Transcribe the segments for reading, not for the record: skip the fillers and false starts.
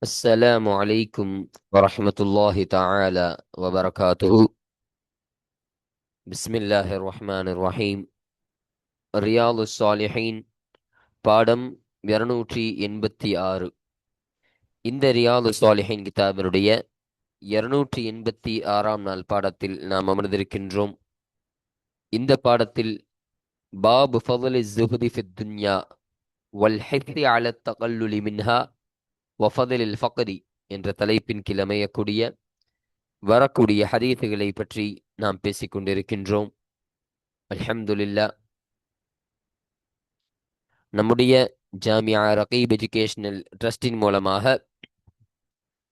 السلام عليكم ورحمة الله تعالى وبركاته. بسم الله الرحمن الرحيم. ரியாலு சாலிஹீன் பாடம் 286. இந்த ரியாலு சாலிஹீன் கிதாபினுடைய 286ஆம் நாள் பாடத்தில் நாம் அமர்ந்திருக்கின்றோம். இந்த பாடத்தில் பாபு ஃபضل الزهد في الدنيا والحث على التقلل منها وفضل الفقر என்ற தலைப்பின் கீழ் அமையக்கூடிய வரக்கூடிய ஹதீதுகளை பற்றி நாம் பேசிக் கொண்டிருக்கின்றோம். அல்ஹம்துலில்லாஹ். நம்முடைய ஜாமியா ரகீப் எஜுகேஷனல் ட்ரஸ்டின் மூலமாக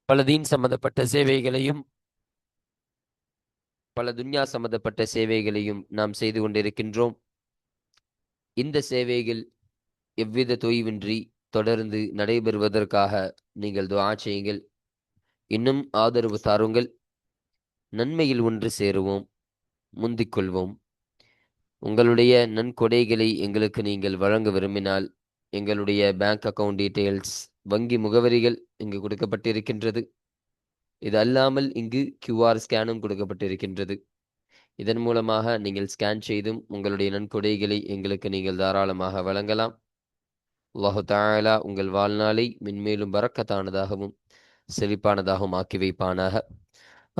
பல தீன் சம்பந்தப்பட்ட சேவைகளையும் பல துன்யா சம்பந்தப்பட்ட சேவைகளையும் நாம் செய்து கொண்டிருக்கின்றோம். இந்த சேவைகள் எவ்வித தொய்வின்றி தொடர்ந்து நடைபெறுவதற்காக நீங்கள் துஆ செய்யுங்கள். இன்னும் ஆதரவு தாருங்கள். நன்மையில் ஒன்று சேருவோம், முந்திக் கொள்வோம். உங்களுடைய நன்கொடைகளை எங்களுக்கு நீங்கள் வழங்க விரும்பினால் எங்களுடைய பேங்க் அக்கவுண்ட் டீட்டெயில்ஸ், வங்கி முகவரிகள் இங்கு கொடுக்கப்பட்டிருக்கின்றது. இது அல்லாமல் இங்கு QR ஸ்கேனும் கொடுக்கப்பட்டிருக்கின்றது. இதன் மூலமாக நீங்கள் ஸ்கேன் செய்தும் உங்களுடைய நன்கொடைகளை எங்களுக்கு நீங்கள் தாராளமாக வழங்கலாம். அல்லாஹு தஆலா உங்கள் வாழ்நாளை மென்மேலும் பரக்கத்தானதாகவும் செழிப்பானதாகவும் ஆக்கி வைப்பானாக.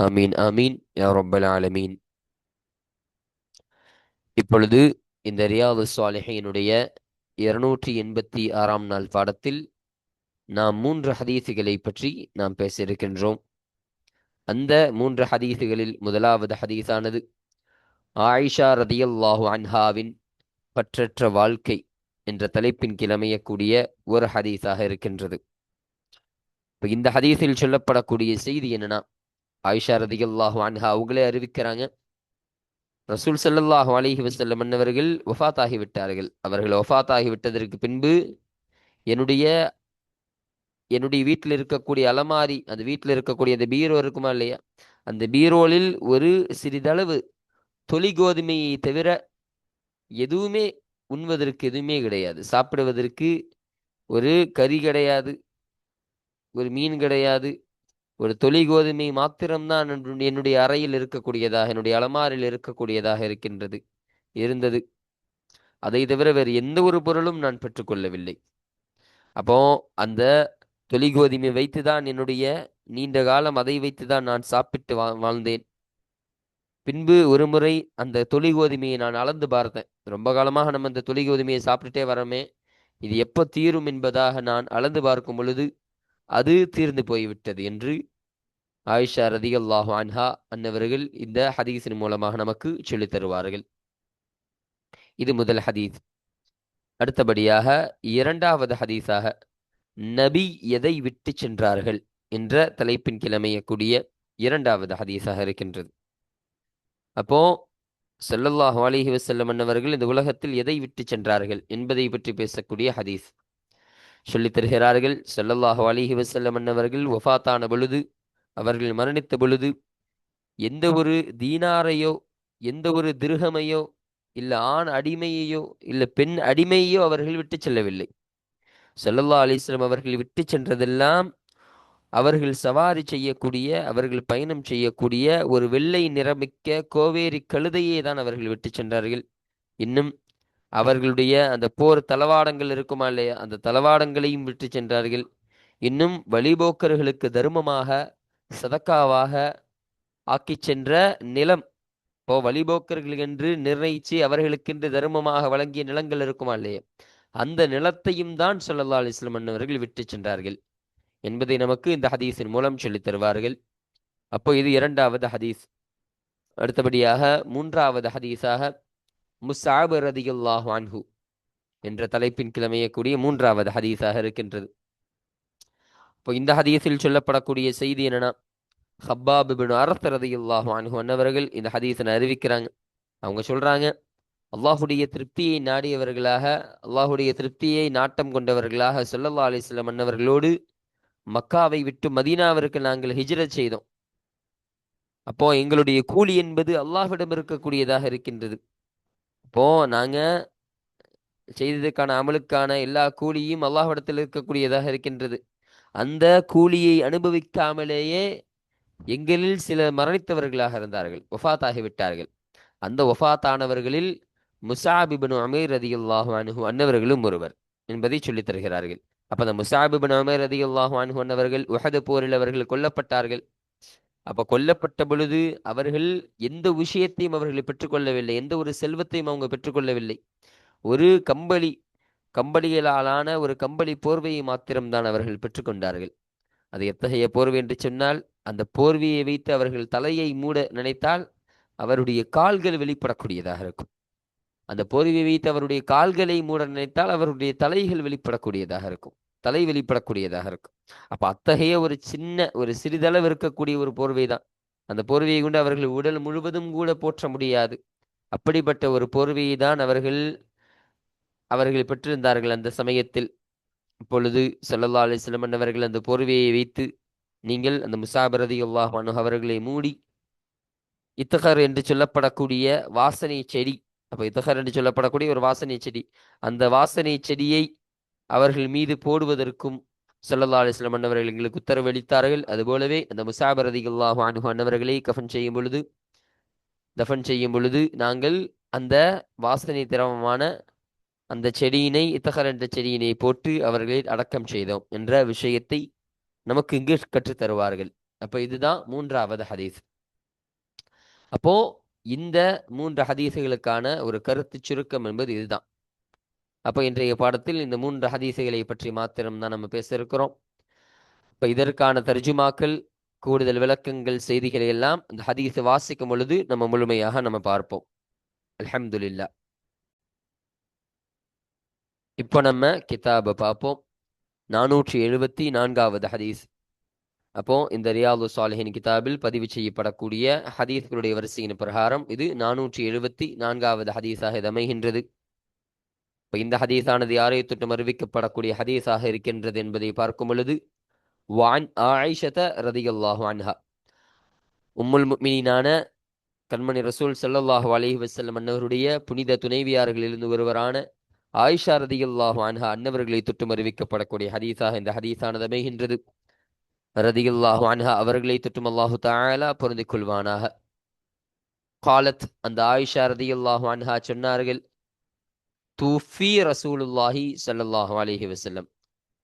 ஆமீன் ஆமீன் யா ரப்பல் ஆலமீன். இப்பொழுது இந்த ரியாது ஸாலிஹீனுடைய 286ஆம் நாள் பாடத்தில் நாம் 3 ஹதீஸுகளை பற்றி நாம் பேச இருக்கின்றோம். அந்த 3 ஹதீஸுகளில் முதலாவது ஹதீஸானது ஆயிஷா ரதியல்லாஹு அன்ஹாவின் பற்றற்ற வாழ்க்கை என்ற தலைப்பின் கீழ் அமையக்கூடிய ஒரு ஹதீஸாக இருக்கின்றது. இப்போ இந்த ஹதீஸில் சொல்லப்படக்கூடிய செய்தி என்னன்னா, ஆயிஷா ரதியல்லாஹு அன்ஹா அவங்களே அறிவிக்கிறாங்க, ரசூல் ஸல்லல்லாஹு அலைஹி வஸல்லம் அன்னவர்கள் வஃபாத் ஆகிவிட்டார்கள். அவர்கள் வஃபாத் ஆகிவிட்டதற்கு பின்பு என்னுடைய என்னுடைய வீட்டில் இருக்கக்கூடிய அலமாரி, அந்த வீட்டில் இருக்கக்கூடிய அந்த பீரோ இருக்குமா இல்லையா, அந்த பீரோலில் ஒரு சிறிதளவு தொலி கோதுமையை தவிர எதுவுமே உண்வதற்கு எதுவுமே கிடையாது. சாப்பிடுவதற்கு ஒரு கறி கிடையாது, ஒரு மீன் கிடையாது. ஒரு தொலி கோதுமை மாத்திரம்தான் என்னுடைய அறையில் இருக்கக்கூடியதாக, என்னுடைய அலமாரில் இருக்கக்கூடியதாக இருந்தது. அதை தவிர வேறு எந்த ஒரு பொருளும் நான் பெற்றுக்கொள்ளவில்லை. அப்போ அந்த தொலி கோதுமை வைத்துதான் என்னுடைய நீண்ட காலம் அதை வைத்துதான் நான் சாப்பிட்டு வாழ்ந்தேன். பின்பு ஒரு முறை அந்த தொலி கோதுமையை நான் அளந்து பார்த்தேன். ரொம்ப காலமாக நம்ம இந்த தொலி கோதுமையை சாப்பிட்டுட்டே வரமே, இது எப்போ தீரும் என்பதாக நான் அளந்து பார்க்கும் பொழுது அது தீர்ந்து போய்விட்டது என்று ஆயிஷா ரதியல்லாஹு அன்ஹா அன்னவர்கள் இந்த ஹதீஸின் மூலமாக நமக்கு சொல்லித் தருவார்கள். இது முதல் ஹதீஸ். அடுத்தபடியாக இரண்டாவது ஹதீஸாக நபி எதை விட்டு சென்றார்கள் என்ற தலைப்பின் கிழமையக்கூடிய இரண்டாவது ஹதீஸாக இருக்கின்றது. அப்போ ஸல்லல்லாஹு அலைஹி வஸல்லம் அன்னவர்கள் இந்த உலகத்தில் எதை விட்டு சென்றார்கள் என்பதை பற்றி பேசக்கூடிய ஹதீஸ் சொல்லித் தருகிறார்கள். ஸல்லல்லாஹு அலைஹி வஸல்லம் அன்னவர்கள் வஃபாத்தான பொழுது, அவர்கள் மரணித்த பொழுது எந்த ஒரு தீனாரையோ, எந்த ஒரு திர்ஹமையோ, இல்ல ஆண் அடிமையையோ, இல்ல பெண் அடிமையையோ அவர்கள் விட்டு செல்லவில்லை. ஸல்லல்லாஹு அலைஹி வஸல்லம் அவர்கள் விட்டு சென்றதெல்லாம் அவர்கள் சவாரி செய்யக்கூடிய, அவர்கள் பயணம் செய்யக்கூடிய ஒரு வெள்ளை நிறமிக்க கோவேரி கழுதையை தான் அவர்கள் விட்டு சென்றார்கள். இன்னும் அவர்களுடைய அந்த போர் தளவாடங்கள் இருக்குமா இல்லையா, அந்த தளவாடங்களையும் விட்டு சென்றார்கள். இன்னும் வழிபோக்கர்களுக்கு தர்மமாக, சதக்காவாக ஆக்கிச் சென்ற நிலம், இப்போ வழிபோக்கர்கள் என்று நிர்ணயிச்சு அவர்களுக்கென்று தர்மமாக வழங்கிய நிலங்கள் இருக்குமா இல்லையா, அந்த நிலத்தையும் தான் ஸல்லல்லாஹு அலைஹி வஸல்லம் அன்னவர்கள் விட்டு சென்றார்கள் என்பதை நமக்கு இந்த ஹதீஸின் மூலம் சொல்லித் தருவார்கள். அப்போ இது இரண்டாவது ஹதீஸ். அடுத்தபடியாக மூன்றாவது ஹதீஸாக முஸ்அப் ரதியல்லாஹு அன்ஹு என்ற தலைப்பின் கிழமையக்கூடிய மூன்றாவது ஹதீஸாக இருக்கின்றது. இப்போ இந்த ஹதீஸில் சொல்லப்படக்கூடிய செய்தி என்னன்னா, ஹப்பாப் இப்னு அரத் ரதியல்லாஹு அன்ஹு அன்னவர்கள் இந்த ஹதீஸை அறிவிக்கிறாங்க. அவங்க சொல்றாங்க, அல்லாஹுடைய திருப்தியை நாடியவர்களாக, அல்லாஹுடைய திருப்தியை நாட்டம் கொண்டவர்களாக ஸல்லல்லாஹு அலைஹி வஸல்லம் அன்னவர்களோடு மக்காவை விட்டு மதீனாவிற்கு நாங்கள் ஹிஜ்ரத் செய்தோம். அப்போ எங்களுடைய கூலி என்பது அல்லாஹ்விடம் இருக்கக்கூடியதாக இருக்கின்றது. அப்போ நாங்க செய்ததற்கான அமலுக்கான எல்லா கூலியும் அல்லாஹ்விடத்தில் இருக்கக்கூடியதாக இருக்கின்றது. அந்த கூலியை அனுபவிக்காமலேயே எங்களில் சிலர் மரணித்தவர்களாக இருந்தார்கள், ஒஃபாத் ஆகிவிட்டார்கள். அந்த ஒஃபாத்தானவர்களில் முஸாப் இப்னு உமைர் ரதியல்லாஹு அன்ஹு அன்னவர்களும் ஒருவர் என்பதை சொல்லித் தருகிறார்கள். அப்ப அந்த முஸாப் இப்னு உமைர் ரதியல்லாஹு அன்ஹு அன்னவர்கள் உஹது போரில் அவர்கள் கொல்லப்பட்டார்கள். அப்ப கொல்லப்பட்ட பொழுது அவர்கள் எந்த விஷயத்தையும் அவர்கள் பெற்றுக்கொள்ளவில்லை, எந்த ஒரு செல்வத்தையும் அவங்க பெற்றுக்கொள்ளவில்லை. ஒரு கம்பளிகளாலான ஒரு கம்பளி போர்வையை மாத்திரம்தான் அவர்கள் பெற்றுக்கொண்டார்கள். அது எத்தகைய போர்வை என்று சொன்னால், அந்த போர்வையை வைத்து அவர்கள் தலையை மூட நினைத்தால் அவருடைய கால்கள் வெளிப்படக்கூடியதாக இருக்கும். அந்த போர்வையை வைத்து அவருடைய கால்களை மூட நினைத்தால் அவருடைய தலைகள் வெளிப்படக்கூடியதாக இருக்கும், தலை வெளிப்படக்கூடியதாக இருக்கும். அப்ப அத்தகைய ஒரு ஒரு சிறிதளவு இருக்கக்கூடிய ஒரு போர்வை தான். அந்த போர்வையை கொண்டு அவர்கள் உடல் முழுவதும் கூட போற்ற முடியாது. அப்படிப்பட்ட ஒரு போர்வையை தான் அவர்கள் பெற்றிருந்தார்கள் அந்த சமயத்தில். இப்பொழுது ஸல்லல்லாஹு அலைஹி வஸல்லம் அவர்கள் அந்த போர்வையை வைத்து, நீங்கள் அந்த முஸாப் ரலியல்லாஹு அன்ஹு அவர்களை மூடி இத்தகர் என்று சொல்லப்படக்கூடிய வாசனை செடி, அப்ப இத்தகர் என்று சொல்லப்படக்கூடிய ஒரு வாசனை செடி, அந்த வாசனை செடியை அவர்கள் மீது போடுவதற்கும் ஸல்லல்லாஹு அலைஹி வஸல்லம் அன்னவர்கள் எங்களுக்கு உத்தரவு அளித்தார்கள். அதுபோலவே அந்த முஸாப் ரலியல்லாஹு அன்ஹு அன்னவர்களை தஃபன் செய்யும் பொழுது நாங்கள் அந்த வாசனை திரவமான அந்த செடியினை, இத்தகர் என்ற செடியினை போட்டு அவர்களை அடக்கம் செய்தோம் என்ற விஷயத்தை நமக்கு இங்கு கற்றுத் தருவார்கள். அப்ப இதுதான் மூன்றாவது ஹதீஸ். அப்போ இந்த மூன்று ஹதீஸுகளுக்கான ஒரு கருத்து சுருக்கம் என்பது இதுதான். அப்போ இன்றைய பாடத்தில் இந்த மூன்று ஹதீஸுகளை பற்றி மாத்திரம் தான் நம்ம பேச இருக்கிறோம். இப்ப இதற்கான தர்ஜுமாக்கள், கூடுதல் விளக்கங்கள், செய்திகளை எல்லாம் இந்த ஹதீஸை வாசிக்கும் பொழுது நம்ம முழுமையாக நம்ம பார்ப்போம். அல்ஹம்துலில்லாஹ். இப்போ நம்ம கிதாபை பார்ப்போம். 474வது ஹதீஸ். அப்போ இந்த ரியாது சாலிஹின் கிதாபில் பதிவு செய்யப்படக்கூடிய ஹதீஸ்களுடைய வரிசையின் பிரகாரம் இது 474வது ஹதீஸாக இது அமைகின்றது. இப்போ இந்த ஹதீஸானது யாரை தொட்டும் அறிவிக்கப்படக்கூடிய ஹதீஸாக இருக்கின்றது என்பதை பார்க்கும் பொழுது, வான் ஆயிஷத ரதியல்லாஹு அன்ஹா, உம்முல் முஃமினீனான கண்மணி ரசூல் ஸல்லல்லாஹு அலைஹி வஸல்லம் அன்னவருடைய புனித துணைவியார்களிலிருந்து ஒருவரான ஆயிஷா ரதியல்லாஹு அன்ஹா அன்னவர்களை தொட்டும் அறிவிக்கப்படக்கூடிய ஹதீஸாக இந்த ஹதீஸானது அமைகின்றது. ரதியல்லாஹு அன்ஹா அவர்களை தொட்டும் அல்லாஹு தஆலா பொருந்திக் கொள்வானாக. காலத், அந்த ஆயிஷா ரதியல்லாஹு அன்ஹா சொன்னார்கள், தூஃபி ரசூலுல்லாஹி ஸல்லல்லாஹு அலைஹி வஸல்லம்,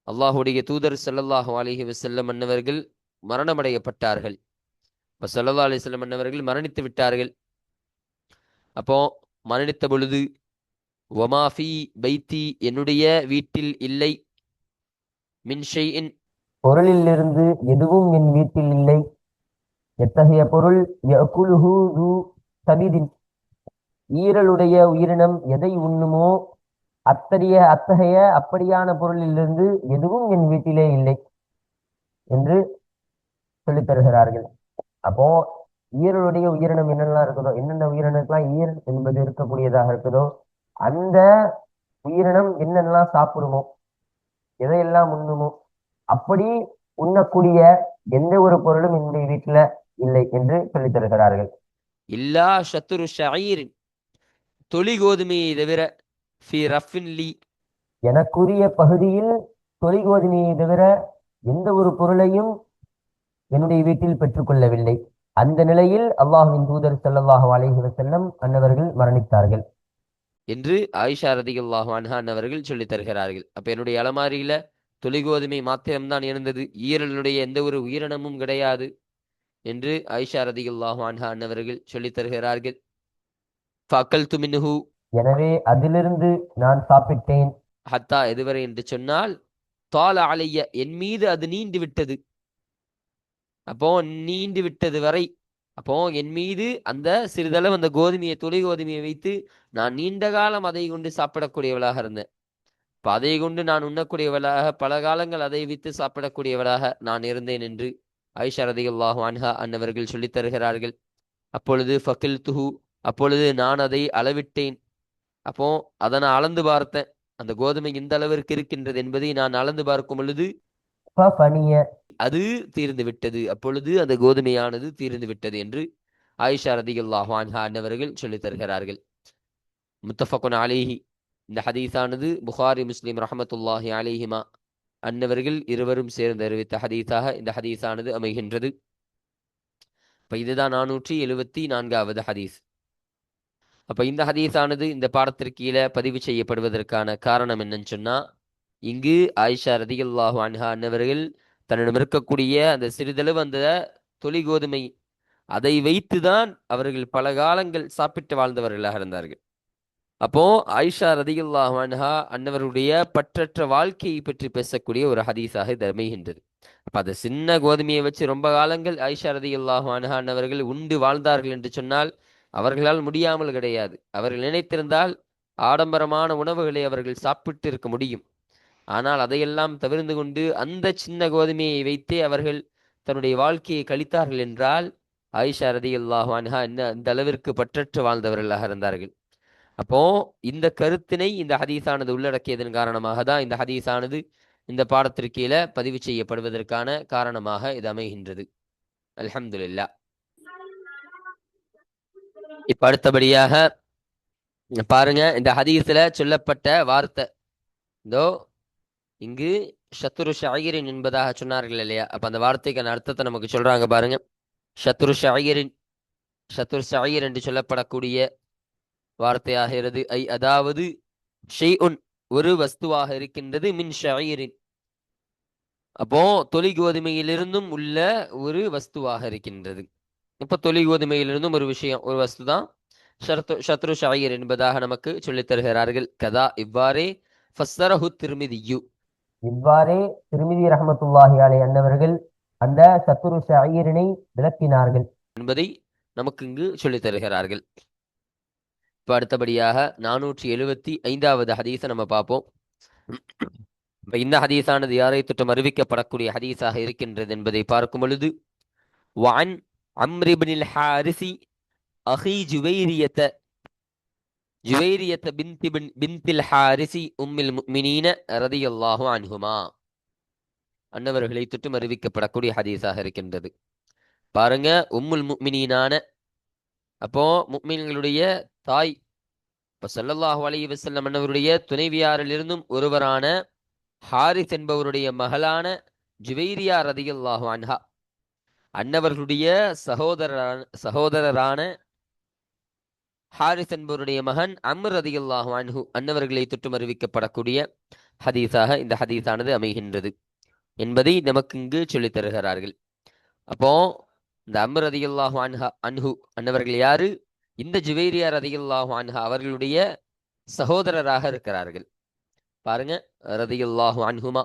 அல்லாஹுடைய தூதர் ஸல்லல்லாஹு அலைஹி வஸல்லம் அன்னவர்கள் மரணமடையப்பட்டார்கள். இப்போ ஸல்லல்லாஹு அலைஹி வஸல்லம் அன்னவர்கள் மரணித்து விட்டார்கள். அப்போ மரணித்த பொழுது, வமாஃபி பைத்தி, என்னுடைய வீட்டில் இல்லை, மின் ஷைஇன், பொருளிலிருந்து எதுவும் என் வீட்டில் இல்லை. எத்தகைய பொருள்? யஅகுலுஹு து கபிதின், ஈரலுடைய உயிரினம் எதை உண்ணுமோ அத்தகைய அப்படியான பொருளிலிருந்து எதுவும் என் வீட்டிலே இல்லை என்று சொல்லித் தருகிறார்கள். அப்போ ஈரலுடைய உயிரினம் என்னெல்லாம் இருக்குதோ, என்னென்ன உயிரினத்துலாம் ஈரல் என்பது இருக்கக்கூடியதாக இருக்குதோ, அந்த உயிரினம் என்னென்னலாம் சாப்பிடுமோ, எதையெல்லாம் உண்ணுமோ, அப்படி உண்ணக்கூடிய எந்த ஒரு பொருளும் என்னுடைய வீட்டுல இல்லை என்று சொல்லித் தருகிறார்கள். இல்லா ஷத்துரு ஷயீர், தொலி கோதுமையை தவிர, ஃபி ரஃபின் லி, எனக்குரிய பகுதியில் தொலை கோதுமையை தவிர எந்த ஒரு பொருளையும் என்னுடைய வீட்டில் பெற்றுக்கொள்ளவில்லை. அந்த நிலையில் அல்லாஹ்வின் தூதர் ஸல்லல்லாஹு அலைஹி வஸல்லம் அன்னவர்கள் மரணித்தார்கள் என்று ஆயிஷா ரதியல்லாஹு அன்ஹா அன்னவர்கள் சொல்லித் தருகிறார்கள். அப்ப என்னுடைய அலமாரியில தொலி கோதுமை மாத்திரம்தான் இருந்தது, ஈரலுடைய எந்த ஒரு உயிரினமும் கிடையாது என்று ஆயிஷா ரதியல்லாஹு அன்ஹா அன்னவர்கள் சொல்லித் தருகிறார்கள். ஃபஅகல்து மின்ஹு, எனவே அதிலிருந்து நான் சாப்பிட்டேன். ஹத்தா, எதுவரை என்று சொன்னால், தால அலைய, என் மீது அது நீண்டு விட்டது. அப்போ நீண்டு விட்டது வரை, அப்போ என் மீது அந்த சிறிதளவு அந்த கோதுமையை, தொலை கோதுமையை வைத்து நான் நீண்ட காலம் அதை கொண்டு சாப்பிடக்கூடியவளாக இருந்தேன். இப்போ அதை கொண்டு நான் உண்ணக்கூடியவளாக, பல காலங்கள் அதை வைத்து சாப்பிடக்கூடியவளாக நான் இருந்தேன் என்று ஆயிஷா ரதியல்லாஹு அன்ஹா அன்னவர்கள் சொல்லித் தருகிறார்கள். அப்பொழுது ஃபகில் துஹு, அப்பொழுது நான் அதை அளவிட்டேன். அப்போ அதை நான் அளந்து பார்த்தேன், அந்த கோதுமை இந்த அளவிற்கு இருக்கின்றது என்பதை நான் அளந்து பார்க்கும் பொழுது ஃபஃபனிய, அது தீர்ந்து விட்டது. அப்பொழுது அந்த கோதுமையானது தீர்ந்து விட்டது என்று ஆயிஷா ரதியல்லாஹு அன்ஹா அன்னவர்கள் சொல்லித் தருகிறார்கள். முத்தஃபகுன் அலைஹி, இந்த ஹதீஸானது புகாரி முஸ்லிம் ரஹமத்துல்லாஹி அலைஹிமா அன்னவர்கள் இருவரும் சேர்ந்து அறிவித்த ஹதீஸாக இந்த ஹதீஸானது அமைகின்றது. இப்ப இதுதான் 474வது ஹதீஸ். அப்ப இந்த ஹதீஸானது இந்த பாடத்திற்கு கீழே பதிவு செய்யப்படுவதற்கான காரணம் என்னன்னு சொன்னா, இங்கு ஆயிஷா ரதியல்லாஹு அன்ஹா அன்னவர்கள் தன்னிடம் இருக்கக்கூடிய அந்த சிறிதளவு அந்த தொலி கோதுமை அதை வைத்துதான் அவர்கள் பல காலங்கள் சாப்பிட்டு வாழ்ந்தவர்களாக இருந்தார்கள். அப்போ ஆயிஷா ரதியல்லாஹு அன்ஹா அன்னவருடைய பற்றற்ற வாழ்க்கையை பற்றி பேசக்கூடிய ஒரு ஹதீஸாக இது அமைகின்றது. அப்ப அந்த சின்ன கோதுமையை வச்சு ரொம்ப காலங்கள் ஆயிஷா ரதியல்லாஹு அன்ஹா அன்னவர்கள் உண்டு வாழ்ந்தார்கள் என்று சொன்னால் அவர்களால் முடியாமல் கிடையாது. அவர்கள் நினைத்திருந்தால் ஆடம்பரமான உணவுகளை அவர்கள் சாப்பிட்டு இருக்க முடியும். ஆனால் அதையெல்லாம் தவிர்த்து கொண்டு அந்த சின்ன கோதுமையை வைத்தே அவர்கள் தன்னுடைய வாழ்க்கையை கழித்தார்கள் என்றால் ஆயிஷா ரதியல்லாஹு அன்ஹா இந்த அளவிற்கு பற்றற்று வாழ்ந்தவர்களாக இருந்தார்கள். அப்போ இந்த கருத்தினை இந்த ஹதீஸானது உள்ளடக்கியதன் காரணமாக தான் இந்த ஹதீஸானது இந்த பாடத்திற்கு கீழே பதிவு செய்யப்படுவதற்கான காரணமாக இது அமைகின்றது. அல்ஹம்துலில்லாஹ். இப்ப அடுத்தபடியாக பாருங்க, இந்த ஹதீஸ்ல சொல்லப்பட்ட வார்த்தை இதோ இங்கு ஷத்ரு ஷாயிரின் என்பதாக சொன்னார்கள் இல்லையா? அப்ப அந்த வார்த்தைக்கான அர்த்தத்தை நமக்கு சொல்றாங்க பாருங்க. ஷத்ரு ஷாயிரின், ஷத்ரு ஷாயிர் என்று சொல்லப்படக்கூடிய வார்த்தையாகிறது. அதாவது ஷெய்உன் ஒரு வஸ்துவாக இருக்கின்றது, மின் ஷாயிரின் அப்போ தொலி கோதுமையிலிருந்தும் உள்ள ஒரு வஸ்துவாக இருக்கின்றது. இப்ப தொலி கோதுமையிலிருந்தும் ஒரு விஷயம், ஒரு வஸ்து தான் ஷத்ரு ஷாயிர் என்பதாக நமக்கு சொல்லித் தருகிறார்கள். கதா இவ்வாறே ஃபஸ்ஸரஹு திர்மிதியு, இவ்வாறே திருமிதி ரஹமத்துல்லாஹி அலைஹி அன்னவர்கள் அந்த சத்துரு ஷாயிரினை விளக்கினார்கள் என்பதை நமக்கு இங்கு சொல்லித் தருகிறார்கள். இப்ப அடுத்தபடியாக 475வது ஹதீஸை நம்ம பார்ப்போம். இப்ப இந்த ஹதீஸானது யாரை தொட்டும் அறிவிக்கப்படக்கூடிய ஹதீஸாக இருக்கின்றது என்பதை பார்க்கும் பொழுது, வஅன் அம்ர் இப்னில் ஹாரிஸி அஹி ஜுவைரியத்த பின்தில் ஹாரிஸி உம்மில் முஃமினீன ரலியல்லாஹு அன்ஹுமா அன்னவர்களை தொட்டும் அறிவிக்கப்படக்கூடிய ஹதீஸாக இருக்கின்றது. பாருங்க, உம்முல் முஃமினீனான அப்போ முஃமின்களுடைய தாய், இப்ப ஸல்லல்லாஹு அலைஹி வஸல்லம் அன்னவருடைய துணைவியாரிலிருந்தும் ஒருவரான ஹாரிஸ் என்பவருடைய மகளான ஜுவைரியா ரதியல்லாஹு அன்ஹா அன்னவர்களுடைய சகோதரரான ஹாரிஸ் என்பவருடைய மகன் அம்ர் ரதியல்லாஹு அன்ஹு அன்னவர்களை தொட்டும் அறிவிக்கப்படக்கூடிய ஹதீஸாக இந்த ஹதீஸானது அமைகின்றது என்பதை நமக்கு இங்கு சொல்லித் தருகிறார்கள். அப்போ இந்த அம்ர் ரதியல்லாஹு அன்ஹு அன்னவர்கள் யாரு? இந்த ஜுவைரியா ரதியல்லாஹு அன்ஹா அவர்களுடைய சகோதரராக இருக்கிறார்கள். பாருங்க, ரதியல்லாஹு அன்ஹுமா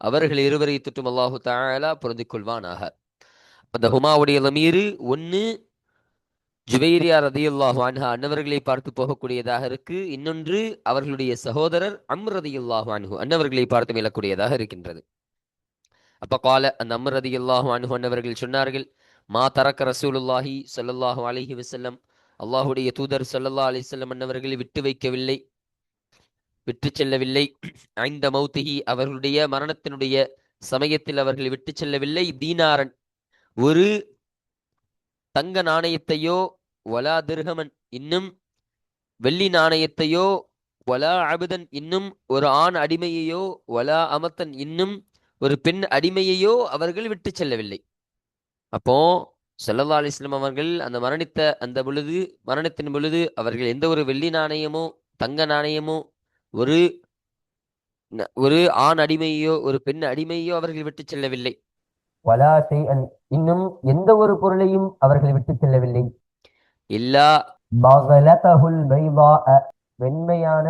அவர்கள் இருவரை தொட்டும் அல்லாஹு தஆலா பொருந்திக் கொள்வானாக. அந்த ஹுமாவுடைய லமீரு ஒன்னு ஜுவைரியா ரதியல்லாஹு அன்ஹா அன்னவர்களை பார்த்து போகக்கூடியதாக இருக்கு, இன்னொன்று அவர்களுடைய சகோதரர் அம்ர் ரதியல்லாஹு அன்ஹு அன்னவர்களை பார்த்து மீளக்கூடியதாக இருக்கின்றது. அப்ப கால அந்த அம்ர் ரதியல்லாஹு அன்ஹு அன்னவர்கள் சொன்னார்கள், மா தரக்க ரசூலுல்லாஹி ஸல்லல்லாஹு அலைஹி வஸல்லம் அல்லாஹுடைய தூதர் ஸல்லல்லாஹு அலைஹி வஸல்லம் அன்னவர்களை விட்டு செல்லவில்லை. ஐந்த மௌத்திஹி அவர்களுடைய மரணத்தினுடைய சமயத்தில் அவர்கள் விட்டு செல்லவில்லை. தீனாரன் ஒரு தங்க நாணயத்தையோ, வலா திர்ஹமன் இன்னும் வெள்ளி நாணயத்தையோ, வலா அபுதன் இன்னும் ஒரு ஆண் அடிமையையோ, வலா அமத்தன் இன்னும் ஒரு பெண் அடிமையையோ அவர்கள் விட்டு செல்லவில்லை. அப்போ ஸல்லல்லாஹு அலைஹி வஸல்லம் அவர்கள் அந்த மரணத்தின் பொழுது அவர்கள் எந்த ஒரு வெள்ளி நாணயமோ தங்க நாணயமோ ஒரு ஆண் அடிமையோ ஒரு பெண் அடிமையோ அவர்கள் விட்டு செல்லவில்லை. வலா ஷைஅன் இன்னும் எந்த ஒரு பொருளையும் அவர்கள் விட்டு செல்லவில்லை. இல்லா பகலதஹுல் பைதாஅ வெண்மையான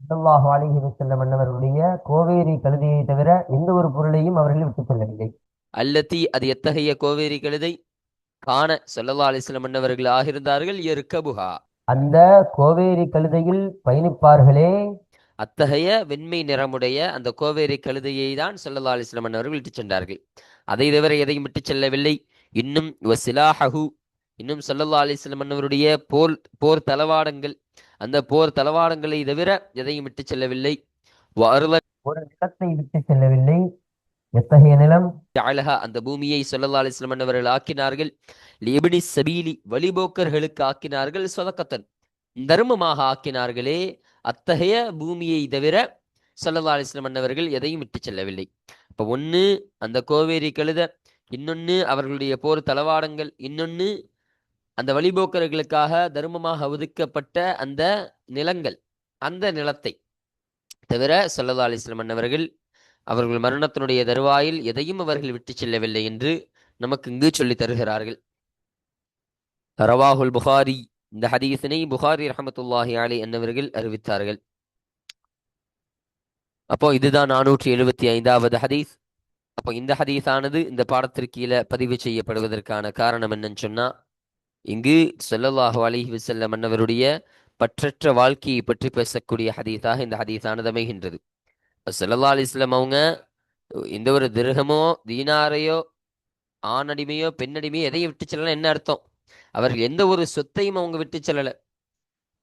ஸல்லல்லாஹு அலைஹி வஸல்லம் அன்னவர்களுடைய கோவேரி கழுதையை தவிர எந்த ஒரு பொருளையும் அவர்கள் விட்டு செல்லவில்லை. அல்லத்தி அது எத்தகைய கோவேரி கழுதை? காண ஸல்லல்லாஹு அலைஹி வஸல்லம் அன்னவர்கள் ஆகியிருந்தார்கள் யர்கபுஹா அந்த கோவேரி கழுதையில் பயணிப்பார்களே, அத்தகைய வெண்மை நிறமுடைய அந்த கோவேரி கழுதையை தான் ஸல்லல்லாஹு அலைஹி வஸல்லம் அவர்கள் விட்டு சென்றார்கள். அதை தவிர எதையும் விட்டு செல்லவில்லை. இன்னும் வசிலாஹு இன்னும் ஸல்லல்லாஹு அலைஹி வஸல்லம் அவருடைய போர் தளவாடங்கள், அந்த போர் தளவாடங்களை தவிர எதையும் விட்டு செல்லவில்லை. ஒரு நிலத்தை விட்டு செல்லவில்லை. எத்தகைய நிலம்? ஜஅலஹா அந்த பூமியை ஸல்லல்லாஹு அலைஹி வஸல்லம் அவர்கள் ஆக்கினார்கள். லிப்னி சபீலி வழிபோக்கர்களுக்கு ஆக்கினார்கள். ஸதகத்தன் தர்மமாக ஆக்கினார்களே, அத்தகைய பூமியை தவிர ஸல்லல்லாஹு அலைஹி வஸல்லம் அன்னவர்கள் எதையும் விட்டு செல்லவில்லை. இப்போ ஒன்று அந்த கோவேரி கழுத, இன்னொன்று அவர்களுடைய போர் தளவாடங்கள், இன்னொன்று அந்த வழிபோக்கர்களுக்காக தர்மமாக ஒதுக்கப்பட்ட அந்த நிலங்கள், அந்த நிலத்தை தவிர ஸல்லல்லாஹு அலைஹி வஸல்லம் அன்னவர்கள் அவர்கள் மரணத்தினுடைய தருவாயில் எதையும் அவர்கள் விட்டு செல்லவில்லை என்று நமக்கு இங்கு சொல்லித் தருகிறார்கள். ரவாஹுல் புகாரி, இந்த ஹதீஸினை புகாரி ரஹமத்துல்லாஹி அலை என்னவர்கள் அறிவித்தார்கள். அப்போ இதுதான் 475வது ஹதீஸ். அப்போ இந்த ஹதீஸானது இந்த பாடத்திற்கு கீழே பதிவு செய்யப்படுவதற்கான காரணம் என்னன்னு சொன்னா, இங்கு ஸல்லல்லாஹு அலைஹி வஸல்லம் அன்னவருடைய பற்றற்ற வாழ்க்கையை பற்றி பேசக்கூடிய ஹதீஸாக இந்த ஹதீஸானது அமைகின்றது. ஸல்லல்லாஹு அலைஹி வஸல்லம் அவங்க எந்த ஒரு திர்ஹமோ தீனாரையோ ஆணடிமையோ பெண்ணடிமையோ எதையும் விட்டு செல்லல, என்ன அர்த்தம்? அவர்கள் எந்த ஒரு சொத்தையும் அவங்க விட்டு செல்லல.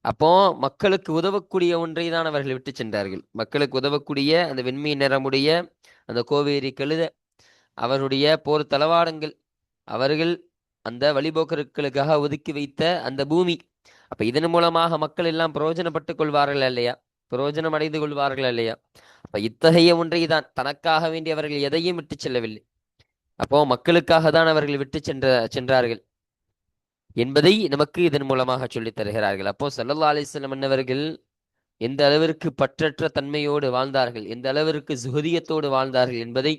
அப்போ மக்களுக்கு உதவக்கூடிய ஒன்றை தான் அவர்கள் விட்டு சென்றார்கள். மக்களுக்கு உதவக்கூடிய அந்த வெண்மை நிறமுடைய அந்த கோவேரி கழுத, அவருடைய போர் தளவாடங்கள், அவர்கள் அந்த வழிபோக்கர்களுக்காக ஒதுக்கி வைத்த அந்த பூமி. அப்ப இதன் மூலமாக மக்கள் எல்லாம் பிரயோஜனப்பட்டுக் கொள்வார்கள் இல்லையா? பிரயோஜனம் அடைந்து கொள்வார்கள் இல்லையா? அப்ப இத்தகைய ஒன்றை தான் தனக்காக வேண்டி அவர்கள் எதையும் விட்டு செல்லவில்லை. அப்போ மக்களுக்காக தான் அவர்கள் விட்டு சென்றார்கள் என்பதை நமக்கு இதன் மூலமாக சொல்லித் தருகிறார்கள். அப்போ ஸல்லல்லாஹு அலைஹி வஸல்லம் அன்னவர்கள் எந்த அளவிற்கு பற்றற்ற தன்மையோடு வாழ்ந்தார்கள், எந்த அளவிற்கு சுகதியத்தோடு வாழ்ந்தார்கள் என்பதை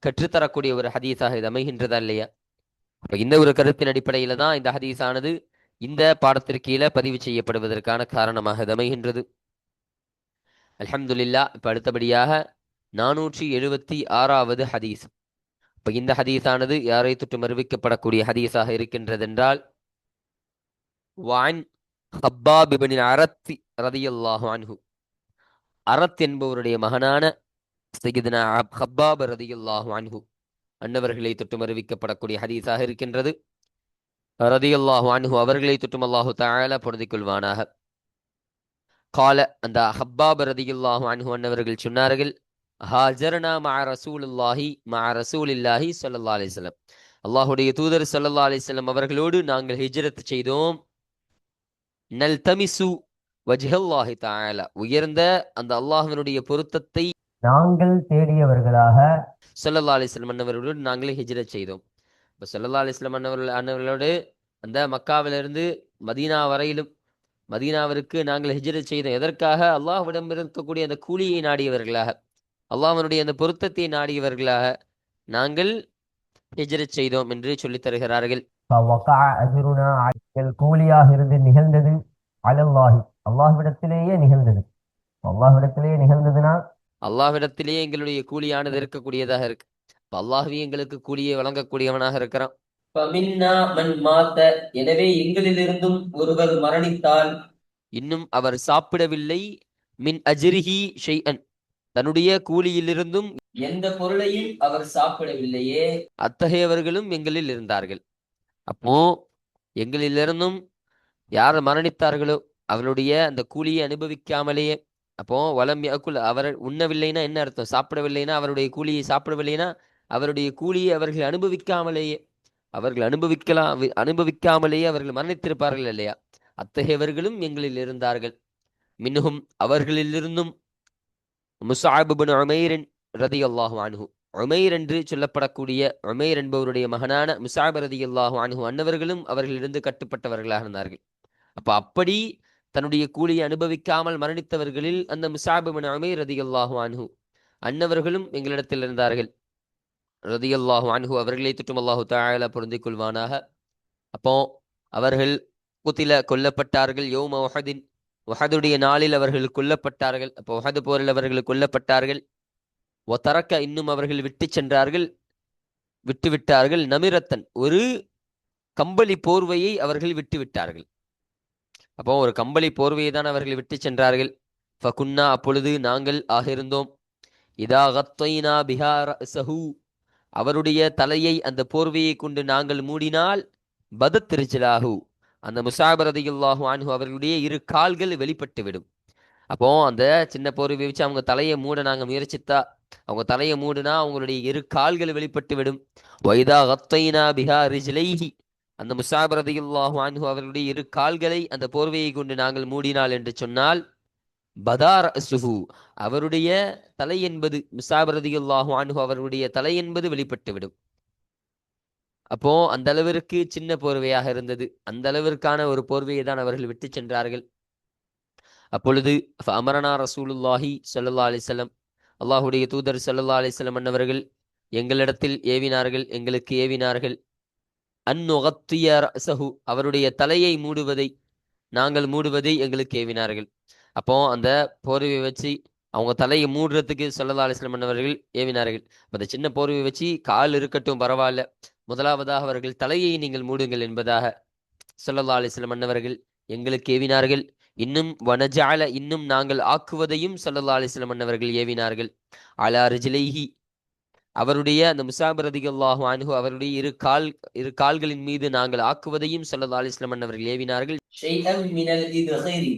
கற்றுத்தரக்கூடிய ஒரு ஹதீஸாக இது அமைகின்றதா இல்லையா? அப்ப இந்த ஒரு கருத்தின் அடிப்படையில தான் இந்த ஹதீஸானது இந்த பாடத்திற்கு கீழே பதிவு செய்யப்படுவதற்கான காரணமாக இது அமைகின்றது. அல்ஹம்துலில்லாஹ். இப்ப அடுத்தபடியாக 476வது ஹதீஸ். இப்ப இந்த ஹதீஸானது யாரை தொட்டு அறிவிக்கப்படக்கூடிய ஹதீஸாக இருக்கின்றதென்றால், வான் ஹப்பாப் இப்னு அரத் ரலியல்லாஹு அன்ஹு, அரத் என்பவருடைய மகனான சையதுனா ஹப்பாப் ரலியல்லாஹு அன்ஹு அன்னவர்களை தொட்டும் அறிவிக்கப்படக்கூடிய ஹதீஸாக இருக்கின்றது. ரலியல்லாஹு அன்ஹு அவர்களை தொட்டும் அல்லாஹு தஆலா பொருந்திக் கொள்வானாக. கால, அந்த ஹப்பாப் ரலியல்லாஹு அன்ஹு அன்னவர்கள் சொன்னார்கள், ஹாஜர்னா மஅ ரசூலில்லாஹி ஸல்லல்லாஹு அலைஹி வஸல்லம், அல்லாஹ்வுடைய தூதர் ஸல்லல்லாஹு அலைஹி வஸல்லம் அவர்களோடு நாங்கள் ஹிஜ்ரத் செய்தோம். நல்தமிசு வஜ்ஹல்லாஹி தஆலா, உயர்ந்த அந்த அல்லாஹ்வினுடைய பொருத்தத்தை நாங்கள் தேடியவர்களாக ஸல்லல்லாஹு அலைஹி வஸல்லம் அன்னவர்களோடு நாங்கள் ஹிஜ்ரத் செய்தோம். இப்போ ஸல்லல்லாஹு அலைஹி வஸல்லம் அன்னவர்களோடு அந்த மக்காவிலிருந்து மதீனா வரையிலும், மதீனாவிற்கு நாங்கள் ஹிஜ்ரத் செய்தோம். எதற்காக? அல்லாஹ்விடம் இருக்கக்கூடிய அந்த கூலியை நாடியவர்களாக, அல்லாஹ்வினுடைய அந்த பொருத்தத்தை நாடியவர்களாக நாங்கள் ஹிஜ்ரத் செய்தோம் என்று சொல்லித் தருகிறார்கள். فوقع أجرنا على கூலியாக இருந்து நிகழ்ந்தது அலல்லாஹி, அல்லாஹ்விடத்திலேயே நிகழ்ந்தது. அல்லாஹ்விடத்திலேயே நிகழ்ந்ததுன்னா அல்லாஹ்விடத்திலேயே எங்களுடைய கூலியானது இருக்கக்கூடியதாக இருக்கு. இப்ப அல்லாஹ்வே எங்களுக்கு கூலியை வழங்கக்கூடியவனாக இருக்கிறான். ஃபமின்னா மன் மாத்த, எனவே எங்களிலிருந்தும் ஒருவர் மரணித்தால், இன்னும் அவர் சாப்பிடவில்லை, மின் அஜ்ரிஹி ஷைஅன், தன்னுடைய கூலியிலிருந்தும் எந்த பொருளையும் அவர் சாப்பிடவில்லையே, அத்தகையவர்களும் எங்களில் இருந்தார்கள். அப்போ எங்களிலிருந்தும் யார் மரணித்தார்களோ அவருடைய அந்த கூலியை அனுபவிக்காமலேயே, அப்போ வலம் யக்குல், அவர் உண்ணவில்லைன்னா என்ன அர்த்தம்? சாப்பிடவில்லைன்னா, அவருடைய கூலியை சாப்பிடவில்லைன்னா அவருடைய கூலியை அவர்கள் அனுபவிக்காமலேயே, அவர்கள் அனுபவிக்காமலேயே அவர்கள் மரணித்திருப்பார்கள் இல்லையா? அத்தகையவர்களும் எங்களில் இருந்தார்கள். மின்ஹும், அவர்களிலிருந்தும் முஸ்அப் இப்னு உமைர் ரலியல்லாஹு அன்ஹு, உமைர் என்று சொல்லப்படக்கூடிய உமைர் என்பவருடைய மகனான முஸ்அப் ரலியல்லாஹு அன்ஹு அன்னவர்களும் அவர்களிலிருந்து கட்டுப்பட்டவர்களாக இருந்தார்கள். அப்படி தன்னுடைய கூலியை அனுபவிக்காமல் மரணித்தவர்களில் அந்த முஸ்அப் இப்னு உமைர் ரலியல்லாஹு அன்ஹு அன்னவர்களும் எங்களிடத்தில் இருந்தார்கள். ரலியல்லாஹு அன்ஹு அவர்களை தொட்டும் அல்லாஹு தஆலா பொருந்திக் கொள்வானாக. அப்போ அவர்கள் கொல்லப்பட்டார்கள். யௌம உஹதின், உஹதுடைய நாளில் அவர்கள் கொல்லப்பட்டார்கள். அப்போ உஹது போரில் அவர்கள் கொல்லப்பட்டார்கள். ஒத்தரக்க, இன்னும் அவர்கள் விட்டுவிட்டார்கள். நமிரத்தன், ஒரு கம்பளி போர்வையை அவர்கள் விட்டுவிட்டார்கள். அப்போ ஒரு கம்பளி போர்வையை தான் அவர்கள் விட்டு சென்றார்கள். ஃபகுன்னா, அப்பொழுது நாங்கள் ஆகிருந்தோம். இதா கத்தைனா பிஹா ரஅஸஹு, அவருடைய தலையை அந்த போர்வையை கொண்டு நாங்கள் மூடினால், பதத் ரிஜ்லாஹு, அந்த முஸஅப் ரலியல்லாஹு அன்ஹு அவர்களுடைய இரு கால்கள் வெளிப்பட்டுவிடும். அப்போ அந்த சின்ன போர்வை வச்சு அவங்க தலையை மூட நாங்கள் முயற்சித்தா, அவங்க தலையை மூடுனா அவங்களுடைய இரு கால்கள் வெளிப்பட்டு விடும். வைதா கத்தைனா பிஹா ரிஜ்லைஹி, அந்த முஸஅப் ரலியல்லாஹு அன்ஹு அவர்களுடைய இரு கால்களை அந்த போர்வையை கொண்டு நாங்கள் மூடினால் என்று சொன்னால், பதார் சுஹு, அவருடைய தலை என்பது முஸாப் ரலியல்லாஹு அன்ஹு அவருடைய தலை என்பது வெளிப்பட்டுவிடும். அப்போ அந்த அளவிற்கு சின்ன போர்வையாக இருந்தது. அந்த அளவிற்கான ஒரு போர்வையை தான் அவர்கள் விட்டு சென்றார்கள். அப்பொழுது அமரனா ரசூலுல்லாஹி ஸல்லல்லாஹு அலைஹி வஸல்லம், அல்லாஹுடைய தூதர் ஸல்லல்லாஹு அலைஹி வஸல்லம் அன்னவர்கள் எங்களிடத்தில் ஏவினார்கள், எங்களுக்கு ஏவினார்கள். அந்நுகத்திய ரஸஹு, அவருடைய தலையை மூடுவதை, நாங்கள் மூடுவதை எங்களுக்கு ஏவினார்கள். அப்போ அந்த போர்வையை வச்சு அவங்க தலையை மூடுறதுக்கு ஸல்லல்லாஹு அலைஹி வஸல்லம் அன்னவர்கள் ஏவினார்கள். அந்த சின்ன போர்வையை வச்சு கால் இருக்கட்டும் பரவாயில்ல, முதலாவதாக அவர்கள் தலையை நீங்கள் மூடுங்கள் என்பதாக ஸல்லல்லாஹு அலைஹி வஸல்லம் அன்னவர்கள் எங்களுக்கு ஏவினார்கள். இன்னும் வனஜால, இன்னும் நாங்கள் ஆக்குவதையும் ஸல்லல்லாஹு அலைஹி வஸல்லம் அன்னவர்கள் ஏவினார்கள். அலா ரிஜ்லைஹி, அவருடைய அந்த முஸாப் ரலியல்லாஹு அன்ஹு அவருடைய இரு கால்களின் மீது நாங்கள் ஆக்குவதையும் ஸல்லல்லாஹு அலைஹி வஸல்லம் அன்னவர்கள் ஏவினார்கள். ஷைஅன் மினல் இத்ஹிரி,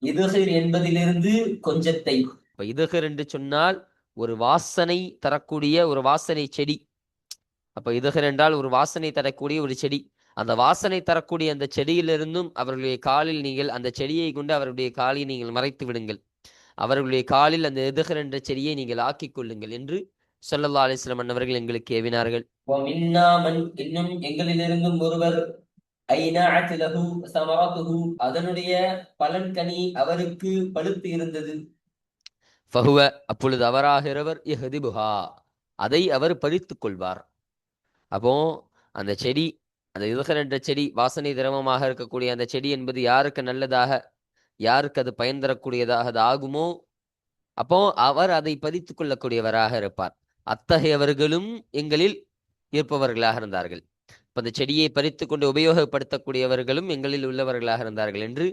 இத்ஹிர் என்பதிலிருந்து கொஞ்சத்தை. இப்ப இத்ஹிர் என்று சொன்னால் ஒரு வாசனை தரக்கூடிய ஒரு வாசனை செடி. அப்ப இத்ஹிர் என்றால் ஒரு வாசனை தரக்கூடிய ஒரு செடி. அந்த வாசனை தரக்கூடிய அந்த செடியிலிருந்தும் அவர்களுடைய காலில் நீங்கள் அந்த செடியை கொண்டு அவருடைய காலை நீங்கள் மறைத்து விடுங்கள். அவர்களுடைய காலில் அந்த இத்ஹிர் என்ற செடியை நீங்கள் ஆக்கிக் கொள்ளுங்கள் என்று ஸல்லல்லாஹு அலைஹி வஸல்லம் அன்னவர்கள் எங்களுக்கு ஏவினார்கள். இன்னும் எங்களிலிருந்தும் ஒருவர் ஐனஅத் லஹு ஸமரத்துஹு, அதனுடைய பலன்கனி அவருக்கு பழுத்து இருந்தது. ஃபஹுவ, அப்பொழுது அவராகிறவர் யஹ்திபுஹா, அதை அவர் பறித்துக் கொள்வார். அப்போ அந்த செடி, அந்த இத்ஹிர் என்ற செடி, வாசனை திரவமாக இருக்கக்கூடிய அந்த செடி என்பது யாருக்கு நல்லதாக, யாருக்கு அது பயன் தரக்கூடியதாக அது ஆகுமோ, அப்போ அவர் அதை பறித்துக் கொள்ளக்கூடியவராக இருப்பார். அத்தகையவர்களும் எங்களில் இருப்பவர்களாக இருந்தார்கள். இப்ப அந்த செடியை பறித்து கொண்டு உபயோகப்படுத்தக்கூடியவர்களும் எங்களில் உள்ளவர்களாக இருந்தார்கள் என்று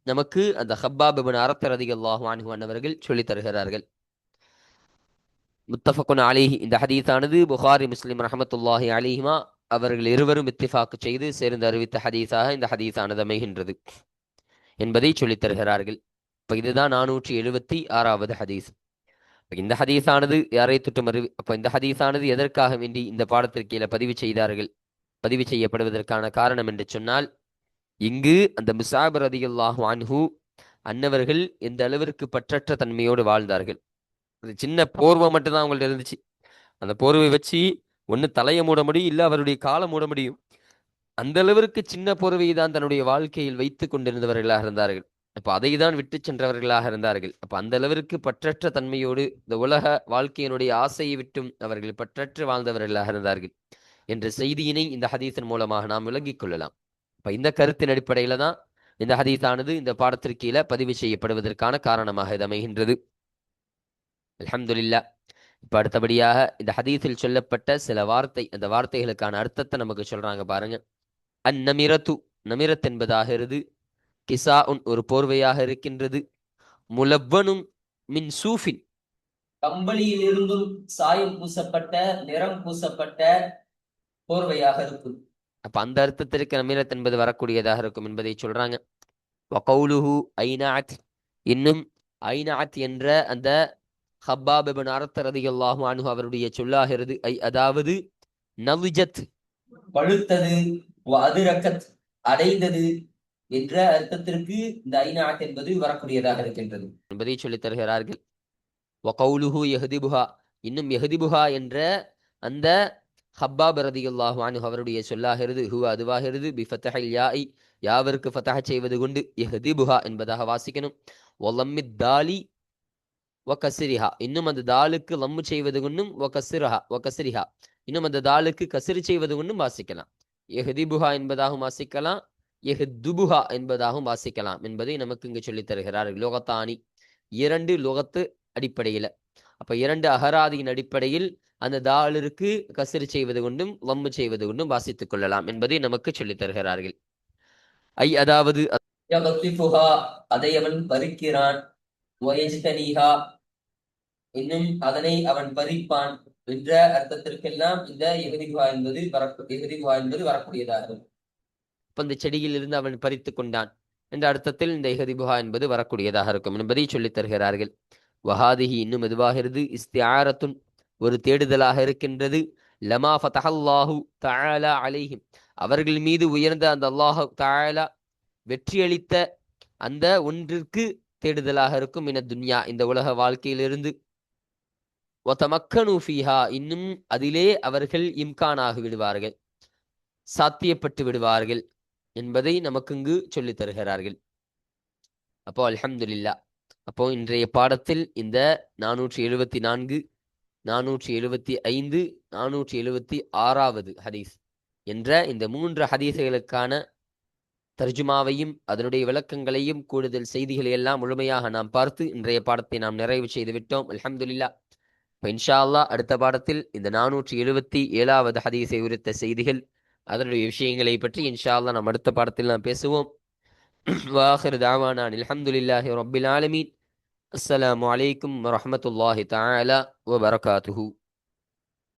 நமக்கு அந்த ஹப்பாப் இப்னு அரத் ரலியல்லாஹு அன்ஹு அன்னவர்கள் சொல்லித் தருகிறார்கள். முத்தஃபக்குன் அலைஹி, இந்த ஹதீஸானது புகாரி முஸ்லிம் ரஹமத்துல்லாஹி அலைஹிமா அவர்கள் இருவரும் இத்திஃபாக்கு செய்து சேர்ந்து அறிவித்த ஹதீஸாக இந்த ஹதீஸானது அமைகின்றது என்பதை சொல்லித் தருகிறார்கள். இப்ப இதுதான் 476வது ஹதீஸ். இந்த ஹதீஸானது யாரை தொட்டும் அப்ப இந்த ஹதீஸானது எதற்காக வேண்டி இந்த பாடத்திற்கு கீழே பதிவு செய்யப்படுவதற்கான காரணம் என்று சொன்னால், இங்கு அந்த முஸாப் ரலியல்லாஹு அன்ஹு அன்னவர்கள் எந்த அளவிற்கு பற்றற்ற தன்மையோடு வாழ்ந்தார்கள். ஒரு சின்ன போர்வை மட்டும்தான் அவங்கள்ட்ட இருந்துச்சு. அந்த போர்வை வச்சு ஒன்னு தலையை மூட முடியும், இல்ல அவருடைய காலை மூட முடியும். அந்த அளவிற்கு சின்ன போர்வையை தான் தன்னுடைய வாழ்க்கையில் வைத்துக் கொண்டிருந்தவர்களாக இருந்தார்கள். அப்ப அதை தான் விட்டு சென்றவர்களாக இருந்தார்கள். அப்ப அந்த அளவிற்கு பற்றற்ற தன்மையோடு இந்த உலக வாழ்க்கையினுடைய ஆசையை விட்டும் அவர்கள் பற்றற்று வாழ்ந்தவர்களாக இருந்தார்கள் என்ற செய்தியினை இந்த ஹதீஸின் மூலமாக நாம் விளங்கிக் கொள்ளலாம். இப்ப இந்த கருத்தின் அடிப்படையில தான் இந்த ஹதீஸானது இந்த பாடத்திற்கு கீழே பதிவு செய்யப்படுவதற்கான காரணமாக இது அமைகின்றது. அல்ஹம்துலில்லாஹ். இப்ப அடுத்தபடியாக இந்த ஹதீஸில் சொல்லப்பட்ட சில அந்த வார்த்தைகளுக்கான அர்த்தத்தை நமக்கு சொல்றாங்க பாருங்க. அந்நமிரத்து, நமிரத் என்பதாகிறது கிசா உன், ஒரு போர்வையாக இருக்கின்றது. முலவ்வனும் மின் சூஃபின், கம்பளியிலிருந்தும் சாயம் பூசப்பட்ட, நிறம் பூசப்பட்ட போர்வையாக இருக்கும். அப்ப அந்த அர்த்தத்திற்கு நமிரத் என்பது வரக்கூடியதாக இருக்கும் என்பதை சொல்றாங்க. வகௌலுஹு ஐனஅத், இன்னும் ஐனஅத் என்ற அந்த ஹப்பாப் இப்னு அரத் ரலியல்லாஹு அன்ஹு அவருடைய சொல்லாகிறது. அதாவது நவிஜத், பழுத்தது, வஅதுரகத், அடைந்தது என்ற அர்த்தத்திற்கு இந்த ஐனஅத் என்பது வரக்கூடியதாக இருக்கின்றது என்பதை சொல்லித் தருகிறார்கள். வகௌலுஹு யஹ்திபுஹா, இன்னும் யஹ்திபுஹா என்ற அந்த ஹப்பாப் ரலியல்லாஹு அன்ஹு அவருடைய சொல்லாகிறது. ஹுவ, அதுவாகிறது. பிஃபத்ஹில் யாஇ, யாவிற்கு ஃபதஹ் செய்வது கொண்டு யஹ்திபுஹா என்பதாக வாசிக்கணும். வலம்மித் தாலி வகஸ்ரிஹா, இன்னும் அந்த தாலுக்கு லம்மு செய்வது கொண்டும் வகஸ்ரிஹா, இன்னும் அந்த தாலுக்கு கஸ்ரி செய்வது கொண்டும் வாசிக்கலாம். யஹ்திபுஹா என்பதாகவும் வாசிக்கலாம், யஹ்துபுஹா என்பதாகவும் வாசிக்கலாம் என்பதை நமக்கு இங்கு சொல்லித் தருகிறார்கள். லுகத்தானி, இரண்டு லுகத்து அடிப்படையில். அப்ப இரண்டு அகராதியின் அடிப்படையில் அந்த தாலிற்கு கஸ்ரி செய்வது கொண்டும் லம்மு செய்வது கொண்டும் வாசித்துக் கொள்ளலாம் என்பதை நமக்கு சொல்லித் தருகிறார்கள். அதாவது அதை அவன் பறிக்கிறான், இன்னும் அதனை அவன் பறிப்பான் என்ற அர்த்தத்திற்கெல்லாம் இந்த யஹ்திபுஹா என்பது வரக்கூடியதாகும். இப்ப இந்த செடியில் இருந்து அவன் பறித்துக் கொண்டான் என்ற அர்த்தத்தில் இந்த யஹ்திபுஹா என்பது வரக்கூடியதாக இருக்கும் என்பதை சொல்லித் தருகிறார்கள். வஹாதிஹி, இன்னும் எதுவாகிறது, இஸ்திஆரத்துன், ஒரு தேடுதலாக இருக்கின்றது. லமா ஃபதஹல்லாஹு தஆலா அலைஹிம், அவர்கள் மீது உயர்ந்த அந்த அல்லாஹ் தஆலா வெற்றியளித்த அந்த ஒன்றிற்கு தேடுதலாக இருக்கும் என துன்யா இந்த உலக வாழ்க்கையிலிருந்து ஒத்தமக்கனு ஃபீஹா இன்னும் அதிலே அவர்கள் இம்கானாகி விடுவார்கள், சாத்தியப்பட்டு விடுவார்கள் என்பதை நமக்கு இங்கு சொல்லித் தருகிறார்கள். அப்போ அல்ஹம்துலில்லா. அப்போ இன்றைய பாடத்தில் இந்த 474, 475, 476வது ஹதீஸ் என்ற இந்த 3 ஹதீஸ்களுக்கான தர்ஜுமாவையும் அதனுடைய விளக்கங்களையும் கூடுதல் செய்திகளை எல்லாம் முழுமையாக நாம் பார்த்து இன்றைய பாடத்தை நாம் நிறைவு செய்து விட்டோம். அல்ஹம்துலில்லா. இப்போ இன்ஷா அல்லாஹ் அடுத்த பாடத்தில் இந்த 477வது ஹதீஸை உரித்த செய்திகள் அதனுடைய விஷயங்களை பற்றி இன்ஷா அல்லாஹ் நாம் அடுத்த பாடத்தில் நாம் பேசுவோம். வாஹிர் தாவானா அல்ஹம்துலில்லாஹி ரப்பில் ஆலமீன். அஸ்ஸலாமு அலைக்கும் வரஹ்மத்துல்லாஹி தஆலா வபரகாத்துஹு.